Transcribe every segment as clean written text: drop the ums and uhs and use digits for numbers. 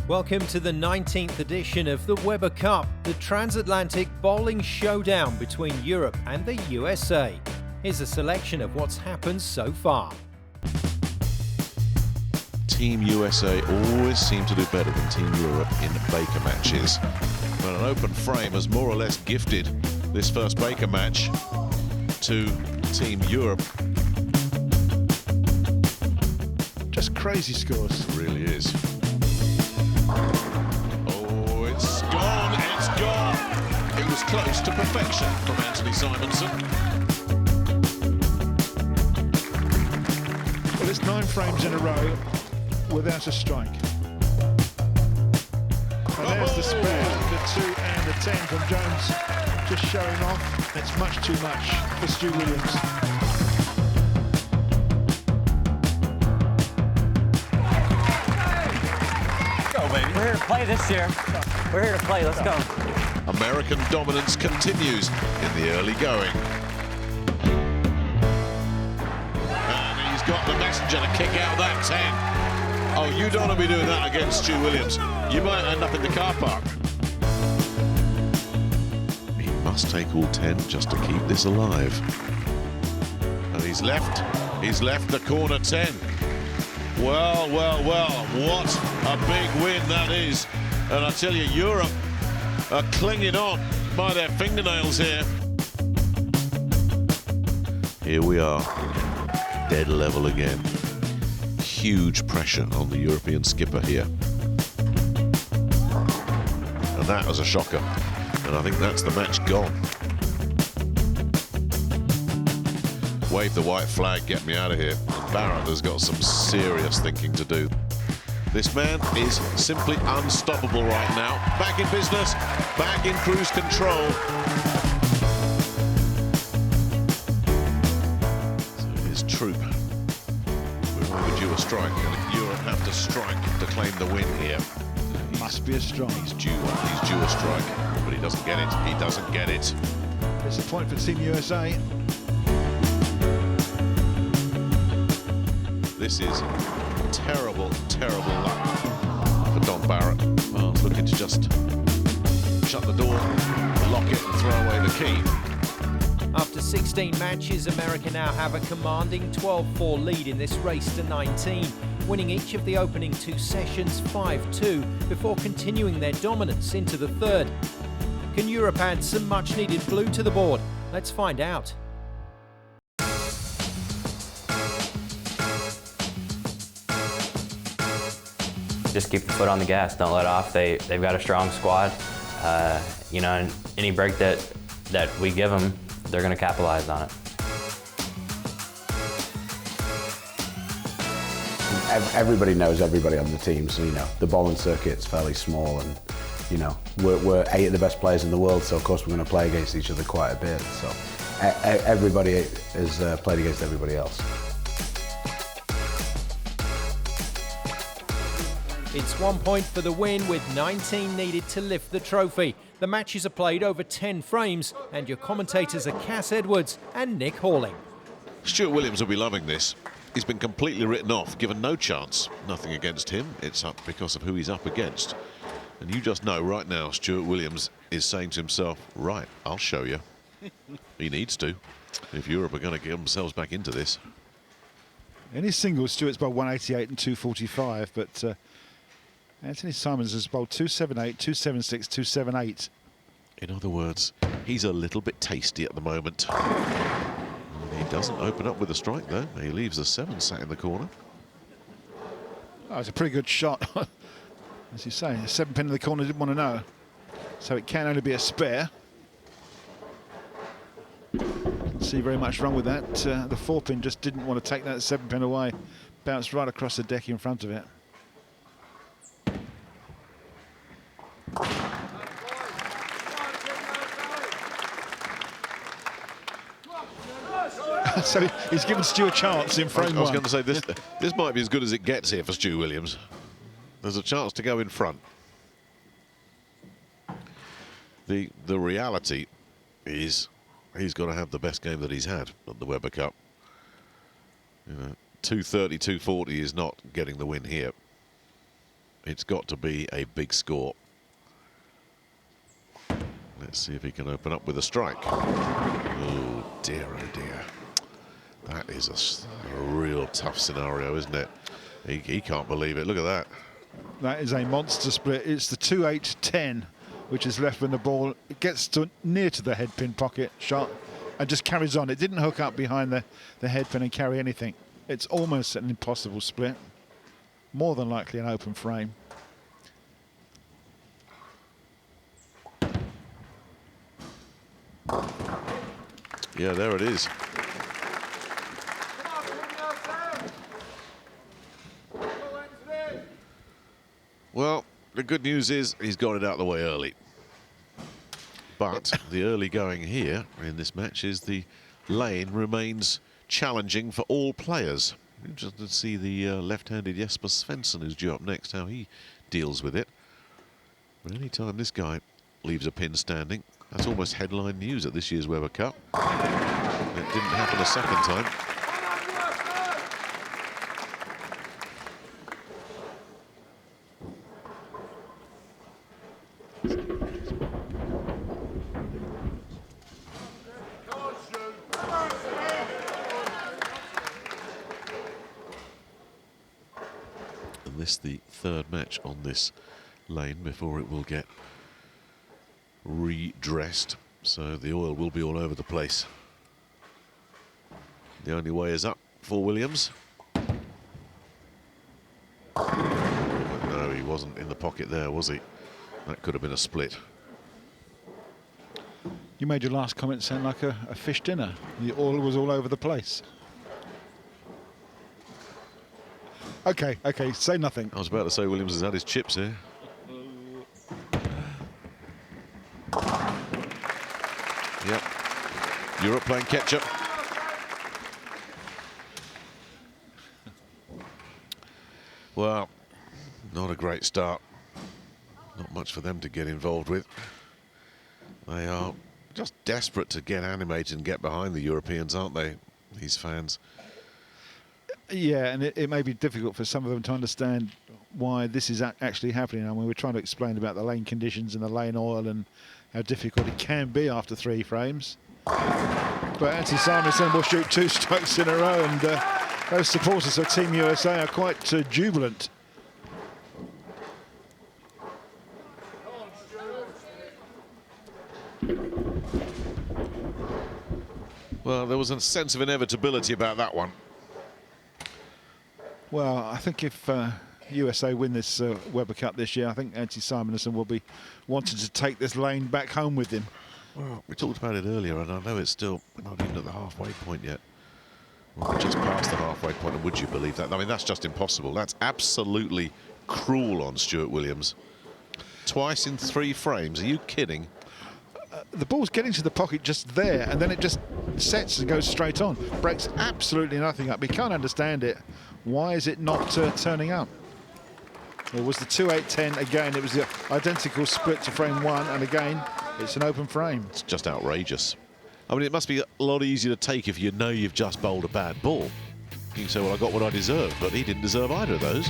Welcome to the 19th edition of the Weber Cup, the transatlantic bowling showdown between Europe and the USA. Here's a selection of what's happened so far. Team USA always seem to do better than Team Europe in Baker matches. But an open frame has more or less gifted this first Baker match to Team Europe. Just crazy scores. It really is. Oh, it's gone, it's gone. It was close to perfection from Anthony Simonsen. Well, it's 9 frames in a row without a strike. And there's the spare, the 2 and the 10 from Jones, just showing off. It's much too much for Stu Williams. We're here to play this year. We're here to play. Let's go. American dominance continues in the early going. And he's got the messenger to kick out that 10. Oh, you don't want to be doing that against Stu Williams. You might end up in the car park. He must take all 10 just to keep this alive. And he's left the corner 10. Well, well, well, what a big win that is. And I tell you, Europe are clinging on by their fingernails here. Here we are, dead level again. Huge pressure on the European skipper here. And that was a shocker. And I think that's the match gone. Wave the white flag, get me out of here. Barrett has got some serious thinking to do. This man is simply unstoppable right now. Back in business, back in cruise control. So his troop, we're overdue a strike, and Europe have to strike to claim the win here. Must be a strike. He's due a strike, but he doesn't get it. He doesn't get it. It's a point for Team USA. This is terrible, terrible luck for Don Barrett. Well, looking to just shut the door, lock it and throw away the key. After 16 matches, America now have a commanding 12-4 lead in this race to 19, winning each of the opening 2 sessions 5-2 before continuing their dominance into the third. Can Europe add some much-needed blue to the board? Let's find out. Just keep the foot on the gas. Don't let off. They've got a strong squad. You know, and any break that we give them, they're going to capitalize on it. Everybody knows everybody on the team, so you know the bowling circuit's fairly small, and you know we're 8 of the best players in the world, so of course we're going to play against each other quite a bit. So everybody has played against everybody else. It's 1 point for the win with 19 needed to lift the trophy. The matches are played over 10 frames, and your commentators are Cass Edwards and Nick Halling. Stuart Williams will be loving this. He's been completely written off, given no chance. Nothing against him. It's up because of who he's up against. And you just know right now, Stuart Williams is saying to himself, right, I'll show you. He needs to, if Europe are going to get themselves back into this. In his singles, Stuart's bowled 188 and 245, but Anthony Simonsen has bowled 278, 276, 278. In other words, he's a little bit tasty at the moment. He doesn't open up with a strike, though. He leaves the 7 sat in the corner. Oh, it's a pretty good shot. As you say, a 7 pin in the corner, didn't want to know. So it can only be a spare. Didn't see very much wrong with that. The 4 pin just didn't want to take that 7 pin away. Bounced right across the deck in front of it. So he's given Stu a chance in frame 1. I was going to say, this might be as good as it gets here for Stu Williams. There's a chance to go in front. The reality is he's got to have the best game that he's had at the Weber Cup. You know, 230, 240 is not getting the win here. It's got to be a big score. Let's see if he can open up with a strike. Oh dear, oh dear. That is a real tough scenario, isn't it? He can't believe it. Look at that. That is a monster split. It's the 2-8-10, which is left when the ball gets near to the headpin pocket shot and just carries on. It didn't hook up behind the headpin and carry anything. It's almost an impossible split. More than likely an open frame. Yeah, there it is. Well, the good news is he's got it out of the way early. But the early going here in this match is the lane remains challenging for all players. Interested to see the left-handed Jesper Svennson, who's due up next, how he deals with it. But any time this guy leaves a pin standing, that's almost headline news at this year's Weber Cup. It didn't happen a second time. And this the third match on this lane before it will get redressed, so the oil will be all over the place. The only way is up for Williams. No, he wasn't in the pocket there, was he? That could have been a split. You made your last comment sound like a fish dinner. The oil was all over the place. Okay, say nothing. I was about to say Williams has had his chips here. Yep. Europe playing catch-up. Well, not a great start. Not much for them to get involved with. They are just desperate to get animated and get behind the Europeans, aren't they, these fans? Yeah, and it may be difficult for some of them to understand why this is actually happening. I mean, we're trying to explain about the lane conditions and the lane oil and how difficult it can be after 3 frames. But Anthony Simonsen will shoot 2 strikes in a row, and those supporters of Team USA are quite jubilant. Well, there was a sense of inevitability about that one. Well, I think if USA win this Weber Cup this year, I think Anthony Simonsen will be wanting to take this lane back home with him. Well, we talked about it earlier, and I know it's still not even at the halfway point yet. We're just past the halfway point, and would you believe that? I mean, that's just impossible. That's absolutely cruel on Stuart Williams. Twice in 3 frames. Are you kidding? The ball's getting to the pocket just there, and then it just sets and goes straight on. Breaks absolutely nothing up. We can't understand it. Why is it not turning up? It was the 2-8-10 again. It was the identical split to frame 1, and again, it's an open frame. It's just outrageous. I mean, it must be a lot easier to take if you know you've just bowled a bad ball. You can say, well, I got what I deserved, but he didn't deserve either of those.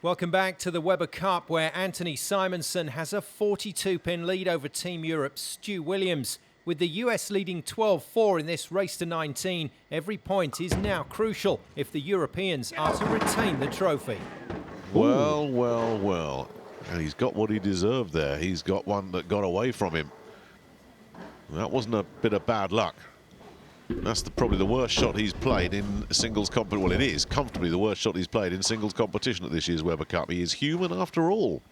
Welcome back to the Weber Cup, where Anthony Simonsen has a 42-pin lead over Team Europe's Stu Williams. With the US leading 12-4 in this race to 19, every point is now crucial if the Europeans are to retain the trophy. Well, well, well. And he's got what he deserved there. He's got one that got away from him. That wasn't a bit of bad luck. That's probably the worst shot he's played in singles competition. Well, it is comfortably the worst shot he's played in singles competition at this year's Weber Cup. He is human after all.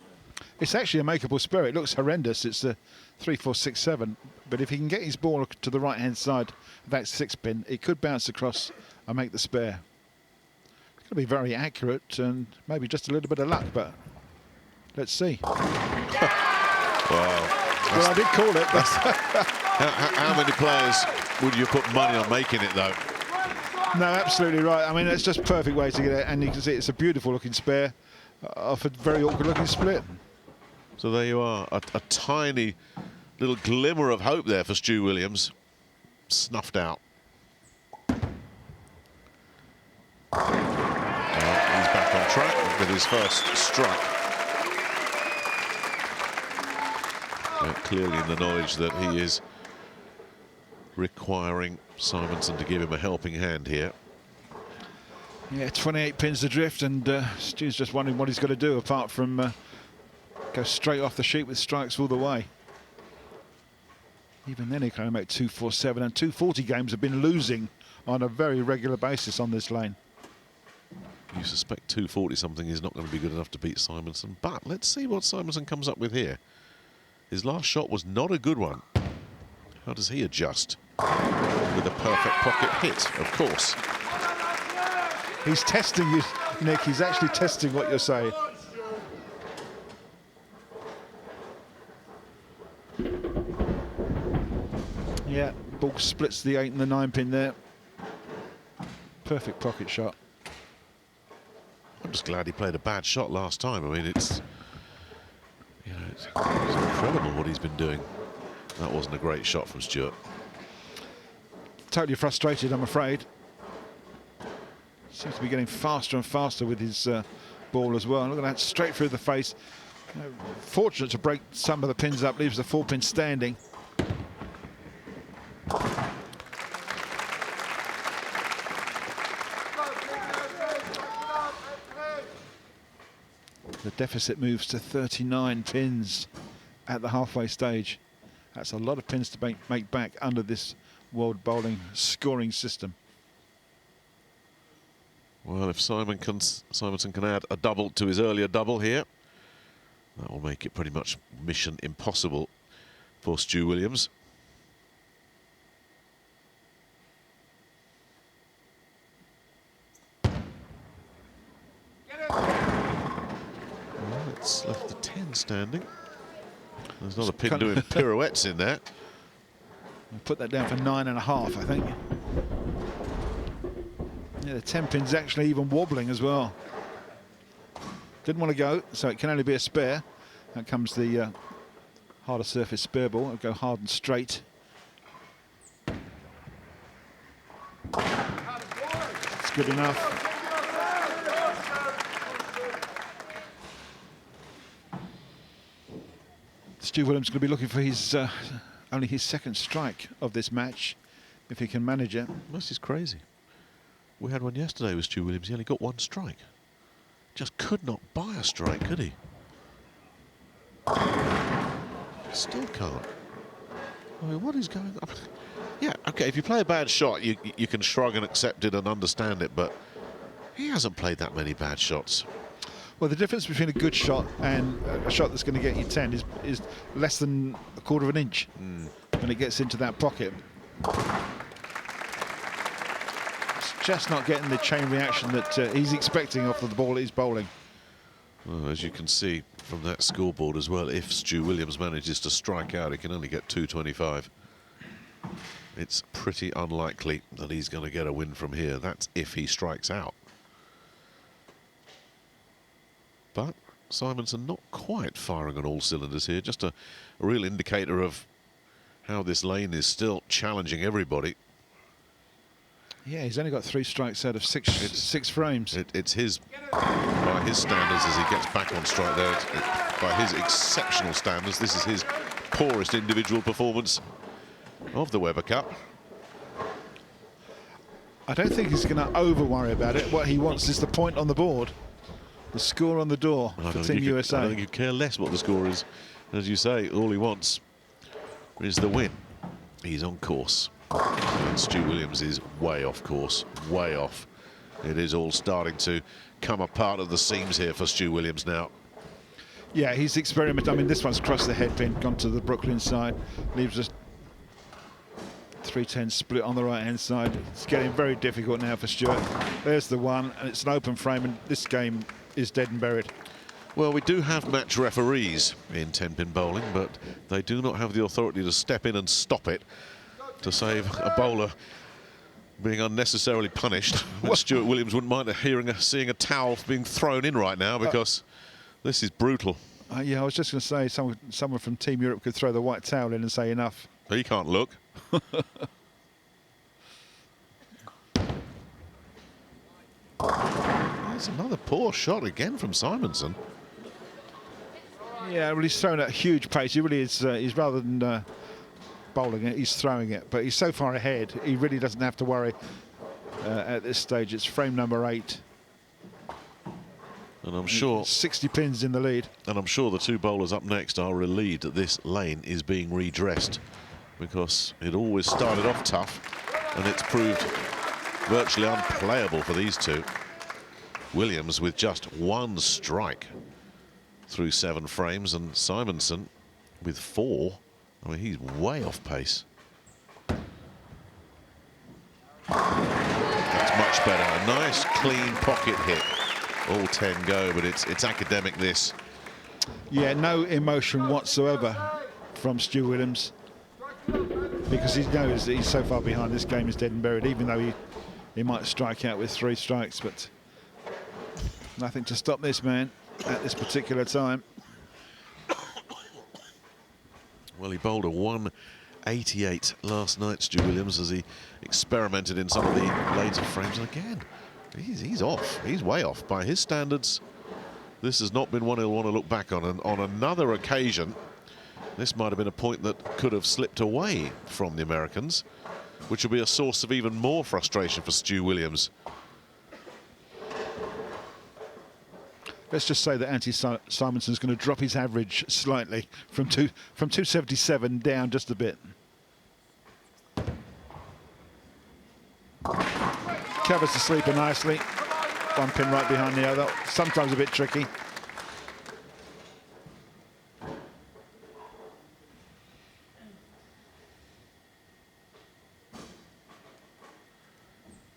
It's actually a makeable spare. It looks horrendous. It's a 3-4-6-7. But if he can get his ball to the right-hand side of that 6-pin, it could bounce across and make the spare. It's going to be very accurate and maybe just a little bit of luck, but let's see. Well, I did call it. How many players would you put money on making it, though? No, absolutely right. I mean, it's just a perfect way to get it, and you can see it's a beautiful looking spare off a very awkward looking split. So there you are, a tiny little glimmer of hope there for Stu Williams. Snuffed out. He's back on track with his first strike. Clearly in the knowledge that he is requiring Simonsen to give him a helping hand here. Yeah, 28 pins adrift, and Stu's just wondering what he's got to do apart from go straight off the sheet with strikes all the way. Even then he can only make 247, and 240 games have been losing on a very regular basis on this lane. You suspect 240 something is not going to be good enough to beat Simonsen, but let's see what Simonsen comes up with here. His last shot was not a good one. How does he adjust? With a perfect pocket hit, of course. He's testing you, Nick. He's actually testing what you're saying. Yeah, ball splits the 8 and the 9 pin there. Perfect pocket shot. I'm just glad he played a bad shot last time. I mean, it's incredible what he's been doing. That wasn't a great shot from Stuart. Totally frustrated, I'm afraid. Seems to be getting faster and faster with his ball as well. Look at that, straight through the face. Fortunate to break some of the pins up, leaves the 4-pin standing. The deficit moves to 39 pins at the halfway stage. That's a lot of pins to make back under this World Bowling scoring system. Well, if Simonsen can add a double to his earlier double here, that will make it pretty much mission impossible for Stu Williams. Well, it's left the 10 standing. There's not a pin doing pirouettes in there. I'll put that down for 9.5, I think. Yeah, the 10 pin's actually even wobbling as well. Didn't want to go, so it can only be a spare. That comes the harder surface spare ball. It'll go hard and straight. It's good enough. Stu Williams going to be looking for his only his second strike of this match, if he can manage it. This is crazy. We had one yesterday with Stu Williams. He only got one strike. Just could not buy a strike, could he? Still can't. I mean, what is going on? Yeah, okay, if you play a bad shot, you can shrug and accept it and understand it, but he hasn't played that many bad shots. Well, the difference between a good shot and a shot that's going to get you 10 is less than a quarter of an inch when it gets into that pocket. It's just not getting the chain reaction that he's expecting off of the ball he's bowling. Well, as you can see from that scoreboard as well, if Stu Williams manages to strike out, he can only get 225. It's pretty unlikely that he's going to get a win from here. That's if he strikes out. But Simonsen not quite firing on all cylinders here. Just a real indicator of how this lane is still challenging everybody. Yeah, he's only got 3 strikes out of six frames. It's his, by his standards, as he gets back on strike there, by his exceptional standards, this is his poorest individual performance of the Weber Cup. I don't think he's going to over-worry about it. What he wants is the point on the board. The score on the door for Team USA. I don't think you care less what the score is. As you say, all he wants is the win. He's on course. And Stu Williams is way off course, way off. It is all starting to come apart at the seams here for Stu Williams now. Yeah, he's experimenting. I mean, this one's crossed the headpin, gone to the Brooklyn side, leaves us 310 split on the right-hand side. It's getting very difficult now for Stuart. There's the one, and it's an open frame, and this game is dead and buried. Well, we do have match referees in 10-pin bowling, but they do not have the authority to step in and stop it, to save a bowler being unnecessarily punished. Stuart Williams wouldn't mind seeing a towel being thrown in right now, because this is brutal. Yeah, I was just going to say someone from Team Europe could throw the white towel in and say enough. He can't look. There's another poor shot again from Simonsen. Yeah, well, he's thrown at a huge pace. He really is. He's rather than bowling it, he's throwing it. But he's so far ahead, he really doesn't have to worry at this stage. It's frame number 8. And I'm sure 60 pins in the lead. And I'm sure the two bowlers up next are relieved that this lane is being redressed, because it always started off tough and it's proved virtually unplayable for these two. Williams with just 1 strike through 7 frames, and Simonsen with 4. I mean, he's way off pace. That's much better. A nice clean pocket hit. All 10 go, but it's academic, this. Yeah, no emotion whatsoever from Stu Williams, because he knows that he's so far behind. This game is dead and buried, even though he might strike out with 3 strikes, but nothing to stop this man at this particular time. Well, he bowled a 188 last night, Stu Williams, as he experimented in some of the later frames. And again, he's off. He's way off. By his standards, this has not been one he'll want to look back on. And on another occasion, this might have been a point that could have slipped away from the Americans, which will be a source of even more frustration for Stu Williams. Let's just say that Simonson's going to drop his average slightly from 277 down just a bit. Covers the sleeper nicely. 1 pin right behind the other. Sometimes a bit tricky.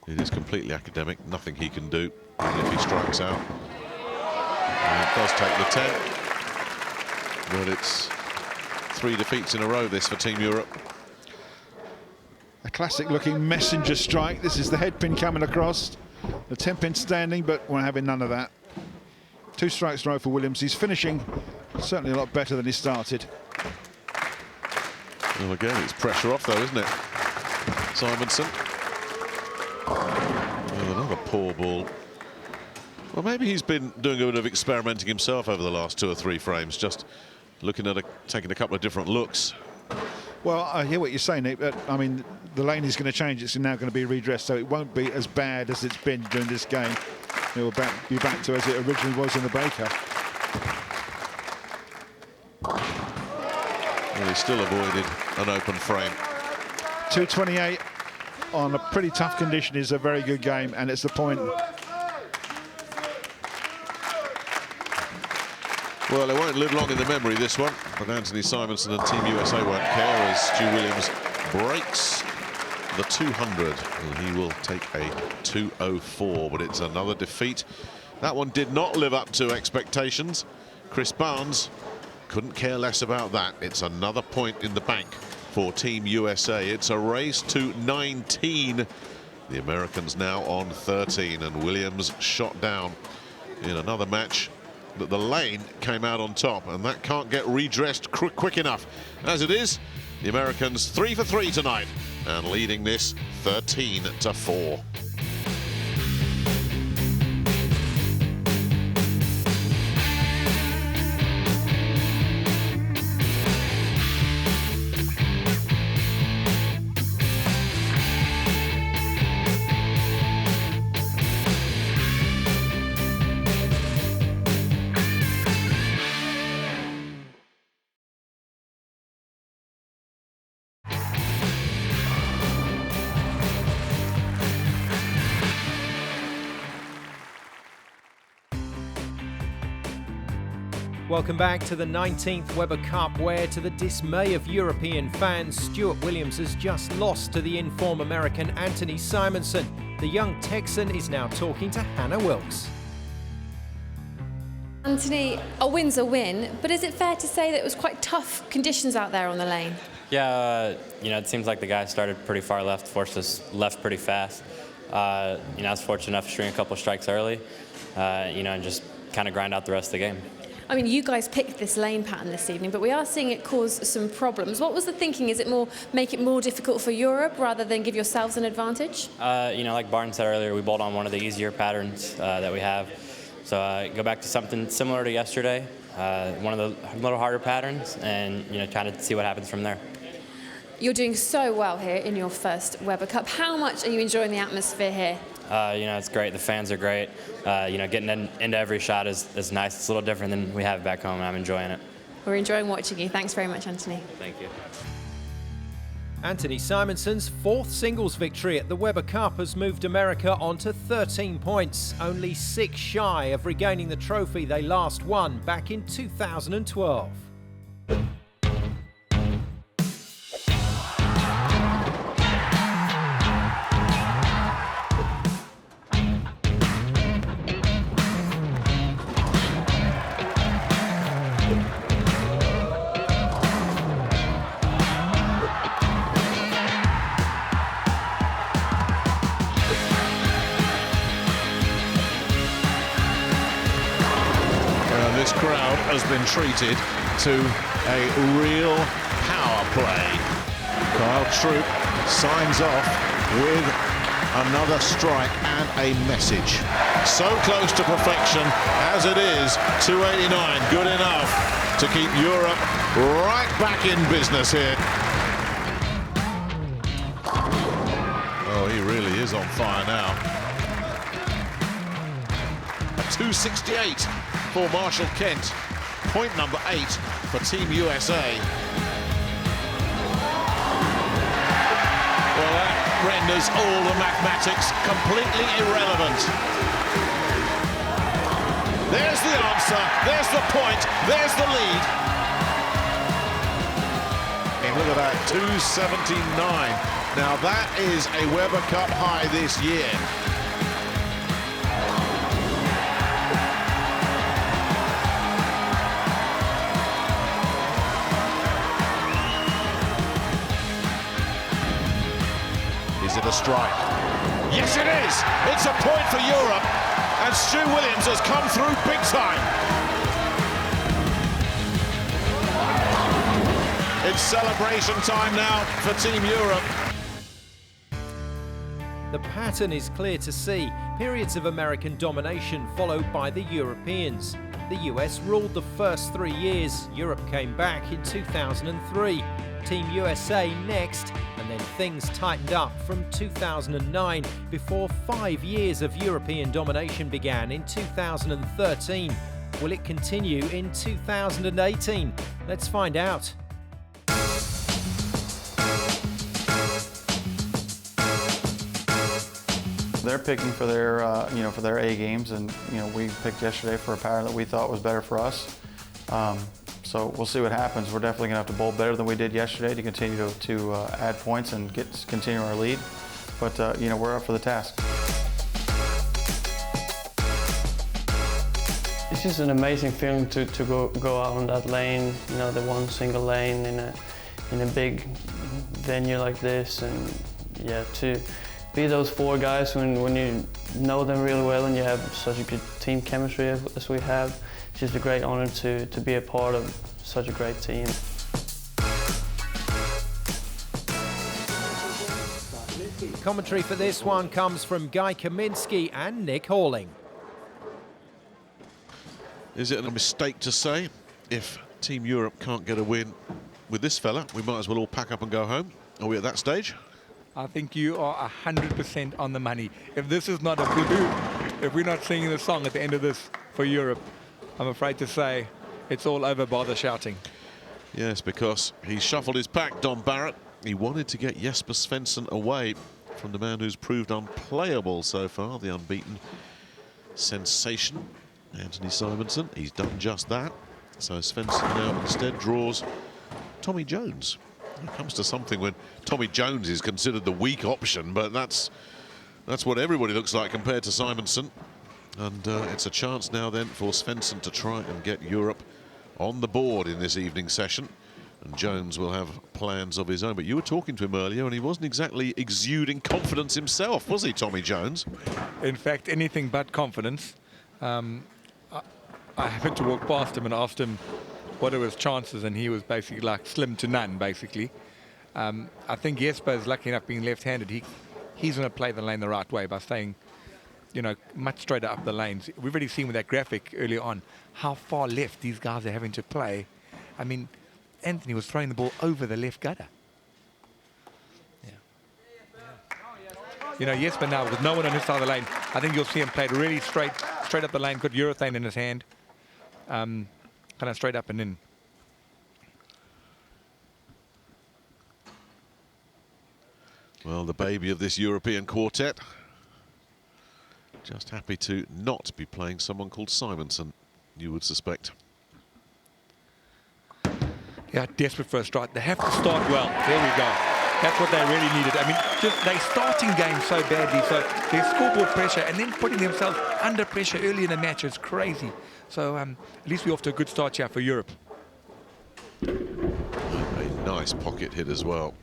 It is completely academic. Nothing he can do, even if he strikes out. And it does take the 10. But it's 3 defeats in a row, this, for Team Europe. A classic looking messenger strike. This is the head pin coming across. The 10 pin standing, but we're having none of that. 2 strikes in a row for Williams. He's finishing certainly a lot better than he started. Well, again, it's pressure off, though, isn't it? Simonsen. Oh, another poor ball. Well, maybe he's been doing a bit of experimenting himself over the last 2 or 3 frames, just looking at taking a couple of different looks. Well, I hear what you're saying, Nick, but I mean, the lane is going to change. It's now going to be redressed, so it won't be as bad as it's been during this game. It will be back to as it originally was in the Baker. Well, he still avoided an open frame. 228 on a pretty tough condition is a very good game, and it's the point. Well, it won't live long in the memory, this one, but Anthony Simonsen and Team USA won't care as Stu Williams breaks the 200. And he will take a 204, but it's another defeat. That one did not live up to expectations. Chris Barnes couldn't care less about that. It's another point in the bank for Team USA. It's a race to 19. The Americans now on 13, and Williams shot down in another match. But the lane came out on top, and that can't get redressed quick enough. As it is, the Americans 3 for 3 tonight, and leading this 13-4. Welcome back to the 19th Weber Cup, where, to the dismay of European fans, Stuart Williams has just lost to the in-form American Anthony Simonsen. The young Texan is now talking to Hannah Wilkes. Anthony, a win's a win, but is it fair to say that it was quite tough conditions out there on the lane? Yeah, you know, it seems like the guys started pretty far left, forced us left pretty fast. You know, I was fortunate enough to string a couple strikes early, you know, and just kind of grind out the rest of the game. I mean, you guys picked this lane pattern this evening, but we are seeing it cause some problems. What was the thinking? Is it more make it more difficult for Europe rather than give yourselves an advantage? You know, like Barton said earlier, we bowled on one of the easier patterns that we have. So go back to something similar to yesterday, one of the little harder patterns, and, you know, kind of see what happens from there. You're doing so well here in your first Weber Cup. How much are you enjoying the atmosphere here? You know, it's great. The fans are great. You know, getting into every shot is nice. It's a little different than we have back home, and I'm enjoying it. We're enjoying watching you. Thanks very much, Anthony. Thank you. Anthony Simonson's fourth singles victory at the Weber Cup has moved America on to 13 points, only 6 shy of regaining the trophy they last won back in 2012. This crowd has been treated to a real power play. Kyle Troop signs off with another strike and a message. So close to perfection as it is, 289, good enough to keep Europe right back in business here. Oh, he really is on fire now. A 268 for Marshall Kent. Point number 8 for Team USA. Well, that renders all the mathematics completely irrelevant. There's the answer, there's the point, there's the lead. And look at that, 279. Now that is a Weber Cup high this year. Is it a strike? Yes, it is! It's a point for Europe, and Stu Williams has come through big time. It's celebration time now for Team Europe. The pattern is clear to see. Periods of American domination followed by the Europeans. The US ruled the first 3 years. Europe came back in 2003. Team USA next, and then things tightened up from 2009 before 5 years of European domination began in 2013. Will it continue in 2018? Let's find out. They're picking for their, for their A games, and we picked yesterday for a pattern that we thought was better for us. So we'll see what happens. We're definitely going to have to bowl better than we did yesterday to continue to add points and continue our lead. But we're up for the task. It's just an amazing feeling to go out on that lane. The one single lane in a big venue like this, and yeah, to be those 4 guys when you know them really well and you have such a good team chemistry as we have. It's just a great honor to be a part of such a great team. Commentary for this one comes from Guy Kaminsky and Nick Halling. Is it a mistake to say if Team Europe can't get a win with this fella, we might as well all pack up and go home? Are we at that stage? I think you are 100% on the money. If this is not a blue, if we're not singing the song at the end of this for Europe, I'm afraid to say it's all over bar the shouting. Yes, because he shuffled his pack, Don Barrett. He wanted to get Jesper Svennson away from the man who's proved unplayable so far, the unbeaten sensation, Anthony Simonsen. He's done just that. So Svensson now instead draws Tommy Jones. It comes to something when Tommy Jones is considered the weak option, but that's what everybody looks like compared to Simonsen. And it's a chance now then for Svensson to try and get Europe on the board in this evening session. And Jones will have plans of his own. But you were talking to him earlier, and he wasn't exactly exuding confidence himself, was he, Tommy Jones? In fact, anything but confidence. I happened to walk past him and asked him what are his chances, and he was basically like slim to none, basically. I think Jesper is lucky enough being left-handed. He's going to play the lane the right way by staying, you know, much straighter up the lanes. We've already seen with that graphic earlier on how far left these guys are having to play. I mean, Anthony was throwing the ball over the left gutter. Yeah. You know, Jesper now with no one on his side of the lane, I think you'll see him played really straight up the lane, got urethane in his hand, kind of straight up and in. Well, the baby of this European quartet, just happy to not be playing someone called Simonsen, you would suspect. Yeah, desperate for a strike. They have to start well. There we go. That's what they really needed. I mean, just they starting games so badly, so their scoreboard pressure and then putting themselves under pressure early in the match is crazy. So at least we're off to a good start here for Europe. A nice pocket hit as well.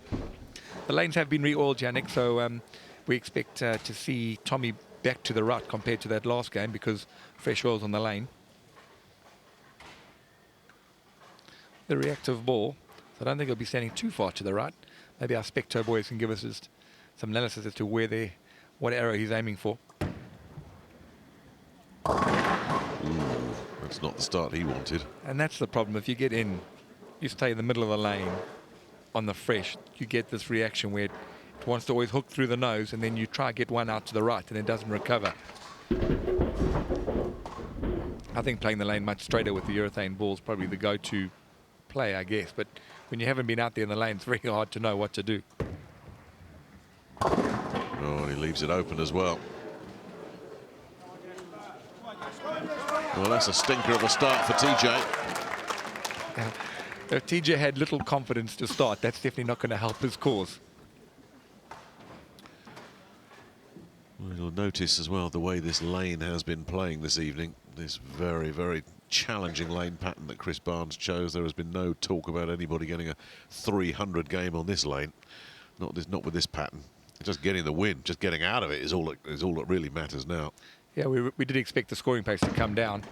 The lanes have been re-oiled, Yannick, so we expect to see Tommy back to the right compared to that last game because fresh oil's on the lane. The reactive ball, so I don't think it'll be standing too far to the right. Maybe our Specto boys can give us just some analysis as to what arrow he's aiming for. Ooh, that's not the start he wanted. And that's the problem. If you get in, you stay in the middle of the lane on the fresh, you get this reaction where it wants to always hook through the nose, and then you try to get one out to the right and it doesn't recover. I think playing the lane much straighter with the urethane ball is probably the go-to play, I guess, but when you haven't been out there in the lane, it's very hard to know what to do. Oh, and he leaves it open as well. Well, that's a stinker of a start for TJ. If TJ had little confidence to start, that's definitely not going to help his cause. Well, you'll notice as well the way this lane has been playing this evening. This very, very challenging lane pattern that Chris Barnes chose. There has been no talk about anybody getting a 300 game on this lane. Not with this pattern. Just getting the win, just getting out of it is all that really matters now. Yeah, we did expect the scoring pace to come down.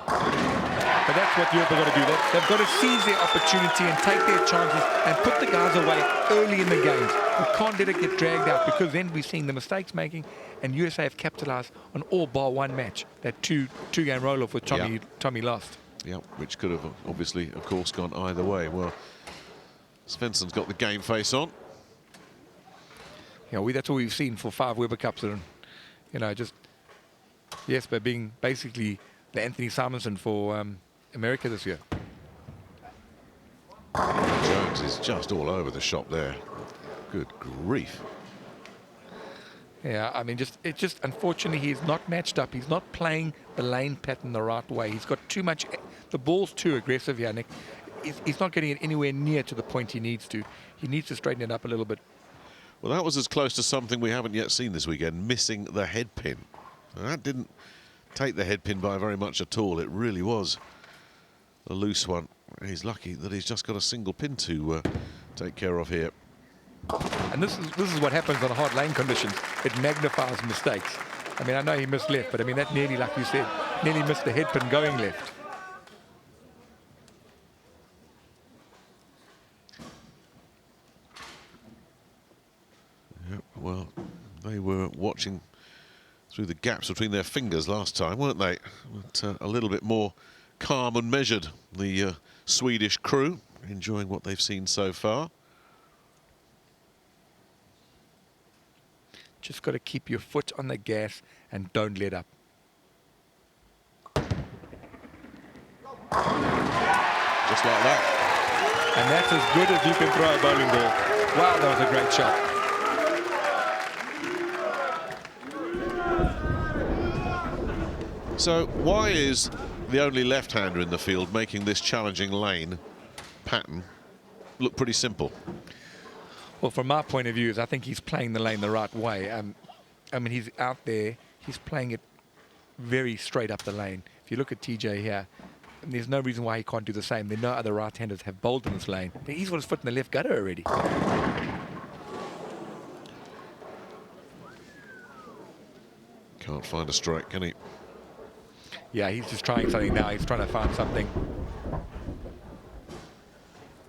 But that's what Europe have got to do. They've got to seize their opportunity and take their chances and put the guys away early in the games. We can't let it get dragged out because then we're seeing the mistakes making, and USA have capitalized on all bar one match. That two-game roll-off with Tommy lost. Yeah, which could have obviously, of course, gone either way. Well, Svensson's got the game face on. Yeah, that's all we've seen for 5 Weber Cups, and you know, just Jesper being basically the Anthony Simonsen for America this year. Jones is just all over the shop there. Good grief. Yeah, I mean, unfortunately, he's not matched up. He's not playing the lane pattern the right way. He's got too much. The ball's too aggressive here, Nick. He's not getting it anywhere near to the point he needs to. He needs to straighten it up a little bit. Well, that was as close to something we haven't yet seen this weekend, missing the head pin. And that didn't take the head pin by very much at all. It really was a loose one. He's lucky that he's just got a single pin to take care of here. And this is what happens on hard lane conditions. It magnifies mistakes. I mean, I know he missed left, but I mean, that nearly, like you said, nearly missed the head pin going left. Yeah, well, they were watching through the gaps between their fingers last time, weren't they? But a little bit more calm and measured, the Swedish crew, enjoying what they've seen so far. Just got to keep your foot on the gas and don't let up. Just like that. And that's as good as you can throw a bowling ball. Wow, that was a great shot. So why is the only left-hander in the field making this challenging lane pattern look pretty simple? Well, from my point of view, I think he's playing the lane the right way. I mean, he's out there, he's playing it very straight up the lane. If you look at TJ here, And there's no reason why he can't do the same. There are no other right-handers have bowled in this lane. But he's got his foot in the left gutter already. Can't find a strike, can he? Yeah, he's just trying something now. He's trying to find something.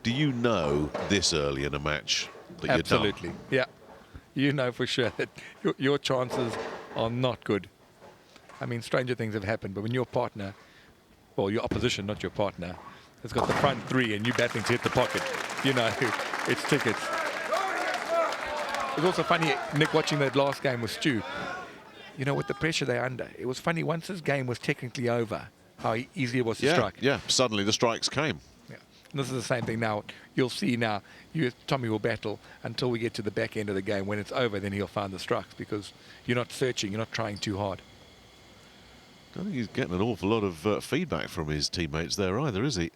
Do you know this early in a match that Absolutely, yeah. You know for sure that your chances are not good. I mean, stranger things have happened, but when your partner, or your opposition, not your partner, has got the front three and you battling to hit the pocket, you know, it's tickets. It was also funny, Nick, watching that last game with Stu, you know, with the pressure they're under. It was funny, once his game was technically over, how easy it was to strike. Yeah, suddenly the strikes came. Yeah. And this is the same thing now. You'll see now, Tommy will battle until we get to the back end of the game. When it's over, then he'll find the strikes because you're not searching, you're not trying too hard. I don't think he's getting an awful lot of feedback from his teammates there either, is he?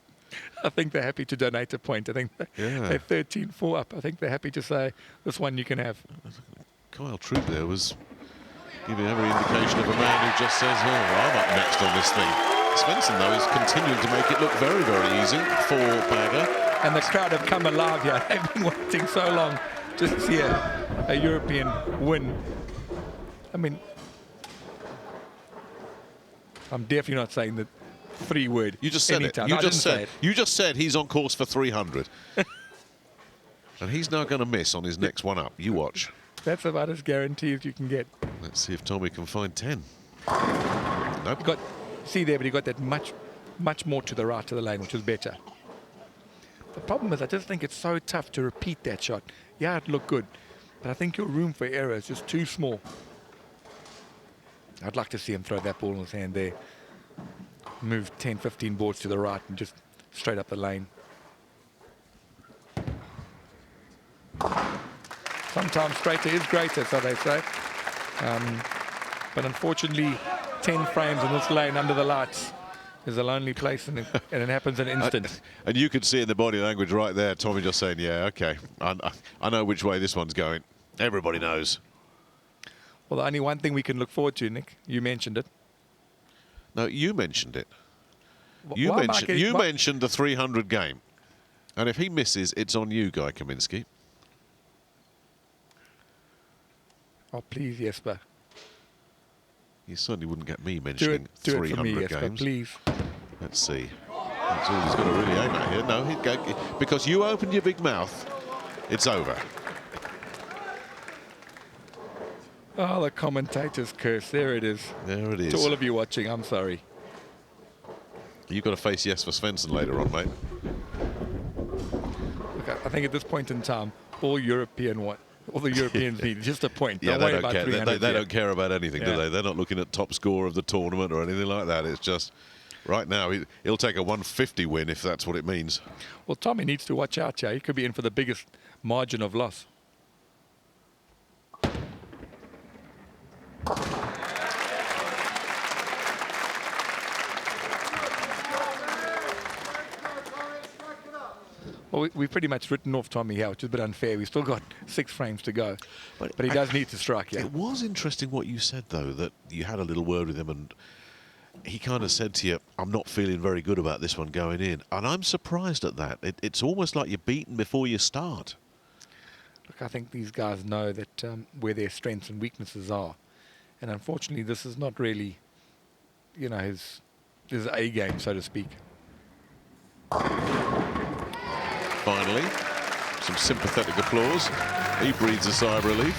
I think they're happy to donate a point. I think they're 13-4 up. I think they're happy to say, this one you can have. Kyle Troop there was giving every indication of a man who just says, oh, I'm up next on this thing. Svennson, though, is continuing to make it look very, very easy for Bagger. And the crowd have come alive here. They've been waiting so long just to see a European win. I mean, I'm definitely not saying the 3 word. You just said anytime. it. You just said he's on course for 300. And he's now going to miss on his next one up. You watch. That's about as guaranteed as you can get. Let's see if Tommy can find 10. Nope. See there, but he got that much more to the right of the lane, which is better. The problem is I just think it's so tough to repeat that shot. Yeah, it looked good, but I think your room for error is just too small. I'd like to see him throw that ball in his hand there. Move 10, 15 boards to the right and just straight up the lane. Sometimes straighter is greater, so they say. But unfortunately, 10 frames in this lane under the lights is a lonely place, and it happens in an instant. And you could see in the body language right there, Tommy just saying, yeah, okay, I know which way this one's going. Everybody knows. Well, the only one thing we can look forward to, Nick, you mentioned it. No, you mentioned it. You mentioned the 300 game. And if he misses, it's on you, Guy Kaminsky. Oh, please, Jesper. You certainly wouldn't get me mentioning do 300 it for me, games. Jesper, please. Let's see. That's all he's got to really aim at here. No, he'd go, because you opened your big mouth, it's over. Oh, the commentator's curse. There it is. There it is. To all of you watching, I'm sorry. You've got to face Jesper Svensson later on, mate. Look, I think at this point in time, all the Europeans need just a point. Yeah, Don't worry don't about care. 300 They don't care about anything, Yeah. do they? They're not looking at top score of the tournament or anything like that. It's just, right now, he'll take a 150 win if that's what it means. Well, Tommy needs to watch out here. He could be in for the biggest margin of loss. Well, we've pretty much written off Tommy here, which is a bit unfair. We've still got 6 frames to go. But he does need to strike here. It was interesting what you said, though, that you had a little word with him and he kind of said to you, I'm not feeling very good about this one going in. And I'm surprised at that. It's almost like you're beaten before you start. Look, I think these guys know that where their strengths and weaknesses are. And unfortunately, this is not really, you know, his A game, so to speak. Finally, some sympathetic applause. He breathes a sigh of relief.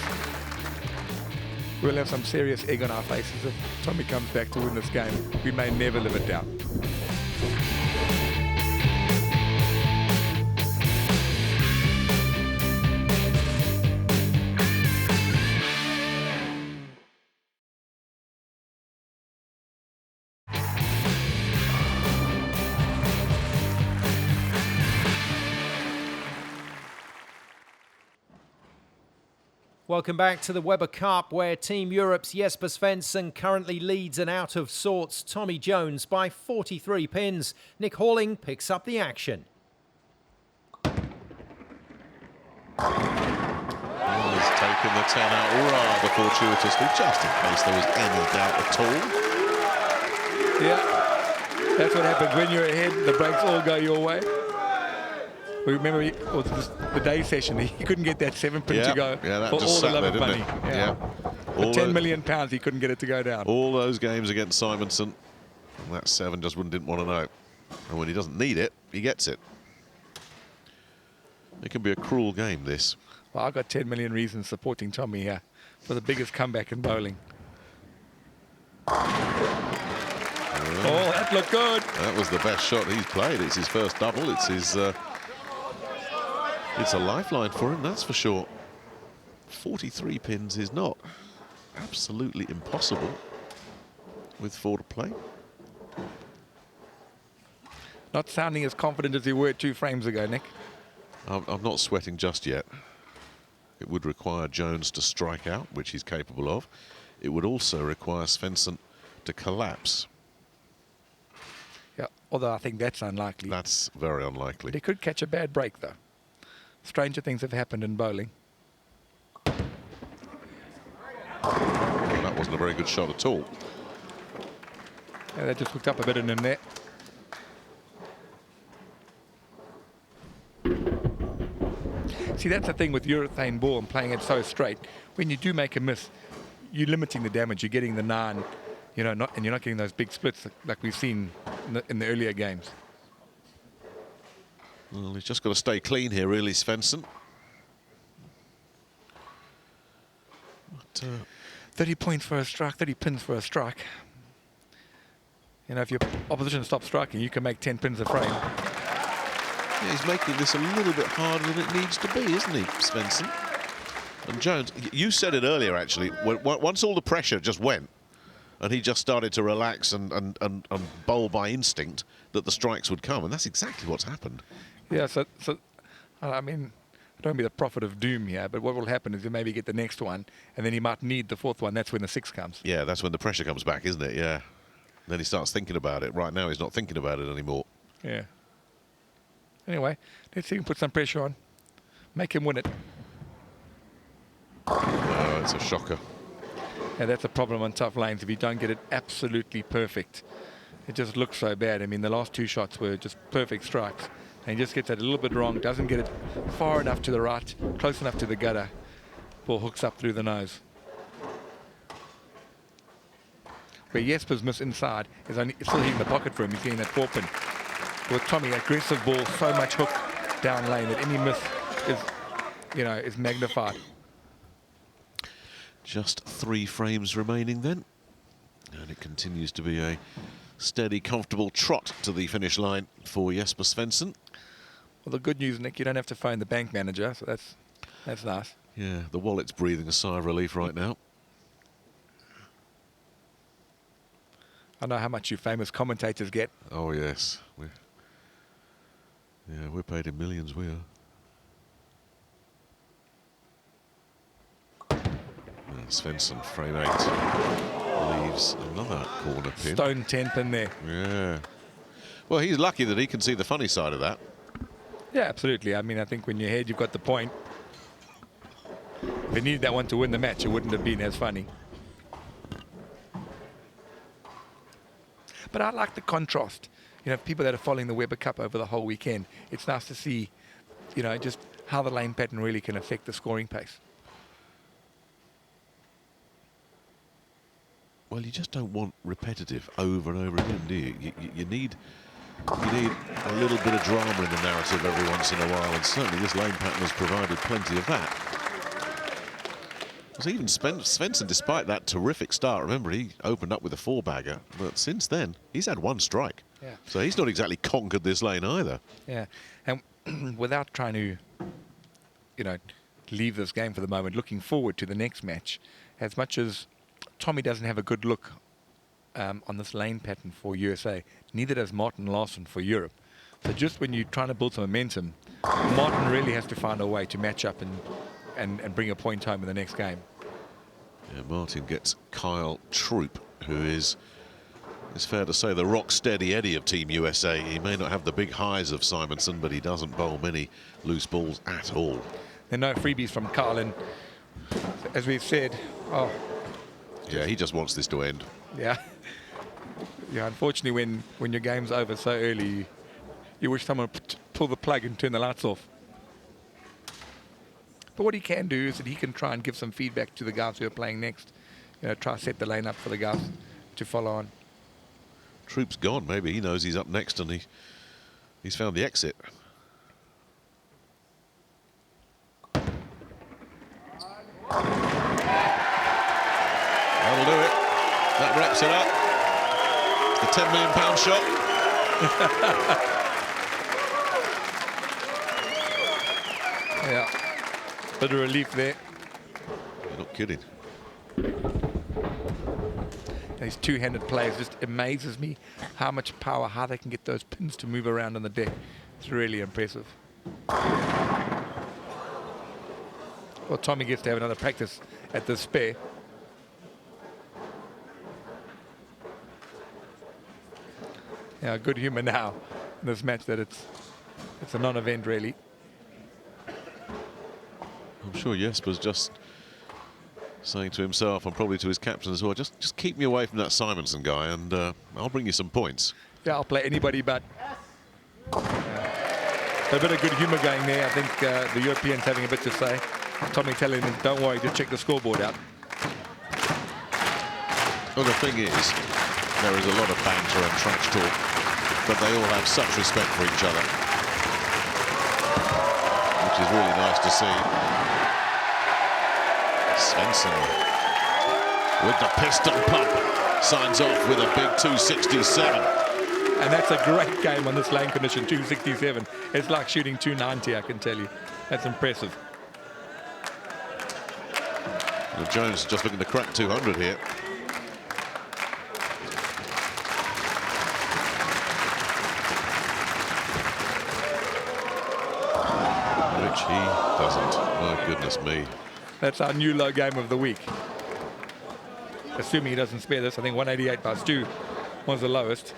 We'll have some serious egg on our faces if Tommy comes back to win this game. We may never live it down. Welcome back to the Weber Cup, where Team Europe's Jesper Svensson currently leads an out-of-sorts Tommy Jones by 43 pins. Nick Halling picks up the action. He's taken the 10 out rather fortuitously, just in case there was any doubt at all. Yeah. That's what happens when you're ahead. The breaks all go your way. We remember the day session. He couldn't get that 7-pin to go that for just all the sat love there, of didn't money. it? Yeah. For 10 million pounds, he couldn't get it to go down. All those games against Simonsen, and that 7 just didn't want to know. And when he doesn't need it, he gets it. It can be a cruel game, this. Well, I've got 10 million reasons supporting Tommy here for the biggest comeback in bowling. Oh, that looked good. That was the best shot he's played. It's his first double. It's his. It's a lifeline for him, that's for sure. 43 pins is not absolutely impossible with 4 to play. Not sounding as confident as you were 2 frames ago, Nick. I'm not sweating just yet. It would require Jones to strike out, which he's capable of. It would also require Svennson to collapse. Yeah, although I think that's unlikely. That's very unlikely. They could catch a bad break, though. Stranger things have happened in bowling. Well, that wasn't a very good shot at all. Yeah, they just hooked up a bit in the net. See, that's the thing with urethane ball and playing it so straight. When you do make a miss, you're limiting the damage. You're getting the 9, you know, and you're not getting those big splits like we've seen in the earlier games. Well, he's just got to stay clean here, really, Svennson. But, 30 points for a strike, 30 pins for a strike. You know, if your opposition stops striking, you can make 10 pins a frame. Yeah, he's making this a little bit harder than it needs to be, isn't he, Svennson? And Jones, you said it earlier, actually, once all the pressure just went, and he just started to relax and bowl by instinct, that the strikes would come, and that's exactly what's happened. Yeah, so I mean, I don't be the prophet of doom here, but what will happen is you maybe get the next one, and then he might need the 4th one. That's when the 6 comes. Yeah, that's when the pressure comes back, isn't it? Yeah. Then he starts thinking about it. Right now, he's not thinking about it anymore. Yeah. Anyway, let's see if we can put some pressure on. Make him win it. Oh, it's a shocker. Yeah, that's a problem on tough lanes if you don't get it absolutely perfect. It just looks so bad. I mean, the last 2 shots were just perfect strikes. And he just gets it a little bit wrong, doesn't get it far enough to the right, close enough to the gutter. Ball hooks up through the nose. Where Jesper's miss inside is still hitting the pocket for him. He's getting that 4-pin. With Tommy, aggressive ball, so much hook down lane that any miss is, you know, is magnified. Just 3 frames remaining then. And it continues to be a steady, comfortable trot to the finish line for Jesper Svennson. Well, the good news, Nick, you don't have to phone the bank manager, so that's nice. Yeah, the wallet's breathing a sigh of relief right now. I know how much you famous commentators get. Oh, yes. We're paid in millions, we are. Svennson, frame 8, leaves another corner pin. Stone 10-pin there. Yeah. Well, he's lucky that he can see the funny side of that. Yeah, absolutely. I mean, I think when you're ahead, you've got the point. If you needed that one to win the match, it wouldn't have been as funny. But I like the contrast. You know, people that are following the Weber Cup over the whole weekend, it's nice to see, you know, just how the lane pattern really can affect the scoring pace. Well, you just don't want repetitive over and over again, do you? You need a little bit of drama in the narrative every once in a while, and certainly this lane pattern has provided plenty of that. Because even Svennson, despite that terrific start, remember, he opened up with a 4-bagger, but since then, he's had 1 strike. Yeah. So he's not exactly conquered this lane either. Yeah, and without trying to, you know, leave this game for the moment, looking forward to the next match, as much as Tommy doesn't have a good look on this lane pattern for USA, neither does Martin Larsson for Europe. So just when you're trying to build some momentum, Martin really has to find a way to match up and bring a point home in the next game. Yeah, Martin gets Kyle Troop, who is, it's fair to say, the rock-steady Eddie of Team USA. He may not have the big highs of Simonsen, but he doesn't bowl many loose balls at all. There are no freebies from Kyle, and as we've said, oh, yeah, he just wants this to end. Yeah. Yeah, unfortunately, when your game's over so early, you wish someone would pull the plug and turn the lights off. But what he can do is that he can try and give some feedback to the guys who are playing next. You know, try to set the lane up for the guys to follow on. Troop's gone. Maybe he knows he's up next and he's found the exit. That'll do it. That wraps it up. The £10 million shot. Yeah. Bit of relief there. You're not kidding. These two-handed plays just amazes me how much power, how they can get those pins to move around on the deck. It's really impressive. Well, Tommy gets to have another practice at the spare. Yeah, good humour now in this match that it's a non-event really. I'm sure Jesper's just saying to himself and probably to his captain as well, just keep me away from that Simonsen guy and I'll bring you some points. Yeah, I'll play anybody but. A bit of good humour going there. I think the Europeans having a bit to say. Tommy telling them, don't worry, just check the scoreboard out. Well, the thing is, there is a lot of banter and trash talk, but they all have such respect for each other, which is really nice to see. Svennson with the piston pump signs off with a big 267. And that's a great game on this lane condition, 267. It's like shooting 290, I can tell you. That's impressive. Well, Jones just looking to crack 200 here. Which he doesn't. My goodness me. That's our new low game of the week. Assuming he doesn't spare this, I think 188/2 was the lowest.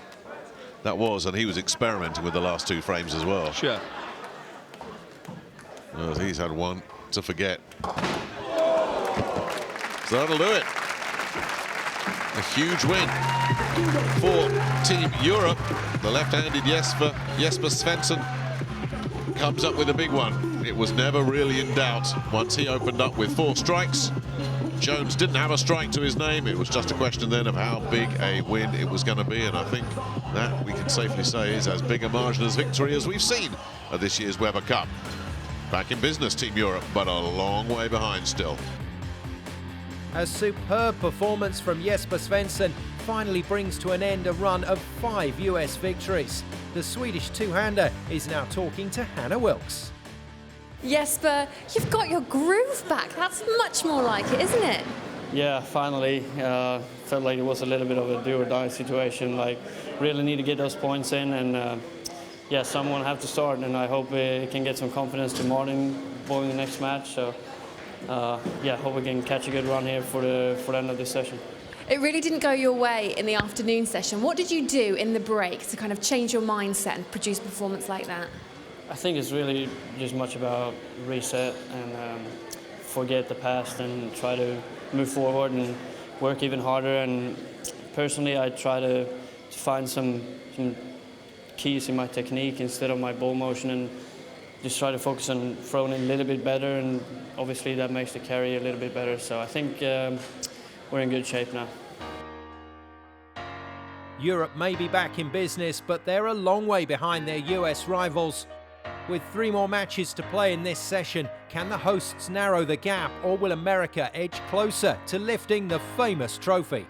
That was, and he was experimenting with the last two frames as well. Sure. He's had one to forget. So that'll do it. A huge win for Team Europe. The left-handed Jesper Svensson comes up with a big one. It was never really in doubt once he opened up with 4 strikes. Jones didn't have a strike to his name. It was just a question then of how big a win it was going to be, and I think that we can safely say is as big a margin as victory as we've seen at this year's Weber Cup. Back in business, Team Europe, but a long way behind still. A superb performance from Jesper Svensson finally brings to an end a run of 5 US victories. The Swedish two-hander is now talking to Hannah Wilkes. Jesper, you've got your groove back. That's much more like it, isn't it? Yeah, finally. Felt like it was a little bit of a do-or-die situation. Like, really need to get those points in, and yeah, someone have to start. And I hope we can get some confidence to Martin going the next match. So, yeah, hope we can catch a good run here for the end of this session. It really didn't go your way in the afternoon session. What did you do in the break to kind of change your mindset and produce a performance like that? I think it's really just much about reset and forget the past and try to move forward and work even harder. And personally, I try to find some keys in my technique instead of my ball motion, and just try to focus on throwing a little bit better, and obviously that makes the carry a little bit better. So I think we're in good shape now. Europe may be back in business, but they're a long way behind their US rivals. With 3 more matches to play in this session, can the hosts narrow the gap, or will America edge closer to lifting the famous trophy?